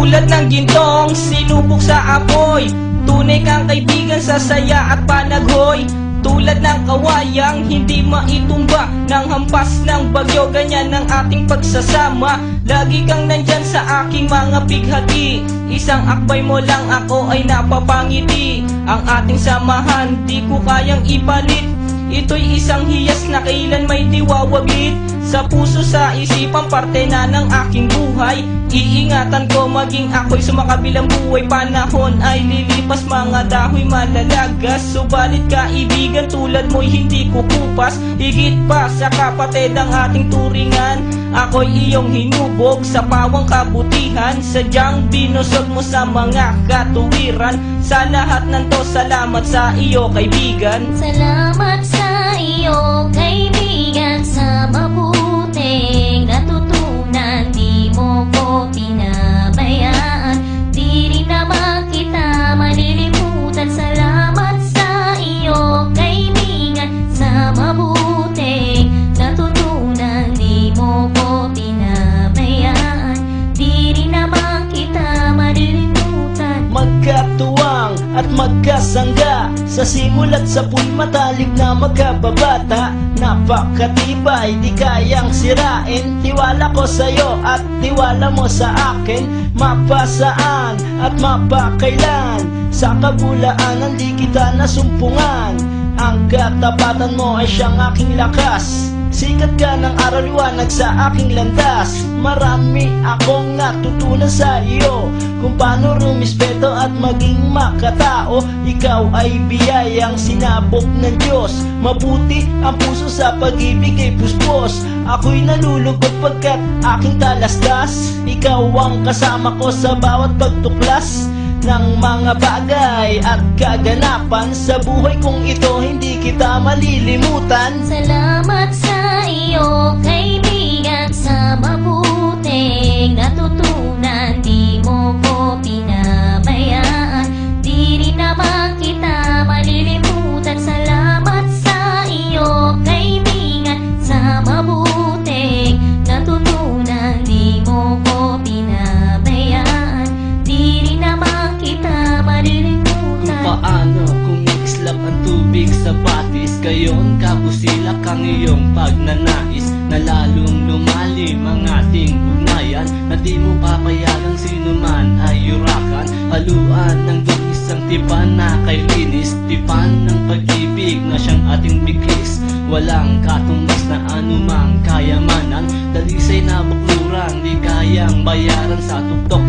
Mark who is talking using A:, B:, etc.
A: Tulad ng gintong sinubok sa apoy, tunay kang kaibigan sa saya at panaghoy. Tulad ng kawayang hindi maitumba ng hampas ng bagyo, ganyan ang ating pagsasama. Lagi kang nandyan sa aking mga bighati, isang akbay mo lang ako ay napapangiti. Ang ating samahan di ko kayang ipalit, ito'y isang hiyas na kailan may diwawaglit. Sa puso, sa isipan, parte na ng aking buhay. Iingatan ko maging ako'y sumakabilang buhay. Panahon ay lilipas, mga dahoy malalagas, subalit kaibigan tulad mo'y hindi kukupas. Higit pa sa kapatid ang ating turingan, ako'y iyong hinubog sa pawang kabutihan. Sadyang binusog mo sa mga katuwiran. Sa lahat ng to, salamat sa iyo kaibigan.
B: Salamat sa iyo kaibigan, sa mabuting natutunan. Di mo ko pinabayaan, di rin naman kita malilimutan. Salamat sa iyo kaibigan, sa mabuting natutunan. Di mo ko pinabayaan, di rin naman kita malilimutan.
C: Magkatuwang at magkasangga, sa simulat sa po'y matalik na magkababata. Napakatibay, di kayang sirain, tiwala ko sa'yo at tiwala mo sa akin. Mapasaan at mapakailan, sa kabulaanan di kita nasumpungan. Ang katapatan mo ay siyang aking lakas, sikat ka ng araw liwanag sa aking landas. Marami akong natutunan sa iyo, kung paano rumispeto at maging makatao. Ikaw ay biyayang sinabok ng Diyos, mabuti ang puso sa pag-ibig ay puspos. Ako'y nalulugod pagkat aking talastas, ikaw ang kasama ko sa bawat pagtuklas ng mga bagay at kaganapan. Sa buhay kong ito hindi kita malilimutan.
B: Salamat sa iyo kaibigan, sa mabuting natutunan. Di mo ko pinabayaan, di rin naman kita malilimutan. Salamat sa iyo kaibigan, sa mabuting natutunan. Di mo ko pinabayaan, di rin naman kita malilimutan.
D: Kung paano kumikislap ang tubig sa batis, gayon kabusilak ang iyong pagnanais, na lalong lumalim ang ating ugnayan, na di mo papayagang sino man ay yurakan. Haluan ng dungis ang tipan na kay linis, tipan ng pag-ibig na siyang ating biglis. Walang katumbas na anumang kayamanan, dalisay na bakluran di kayang bayaran sa tuktok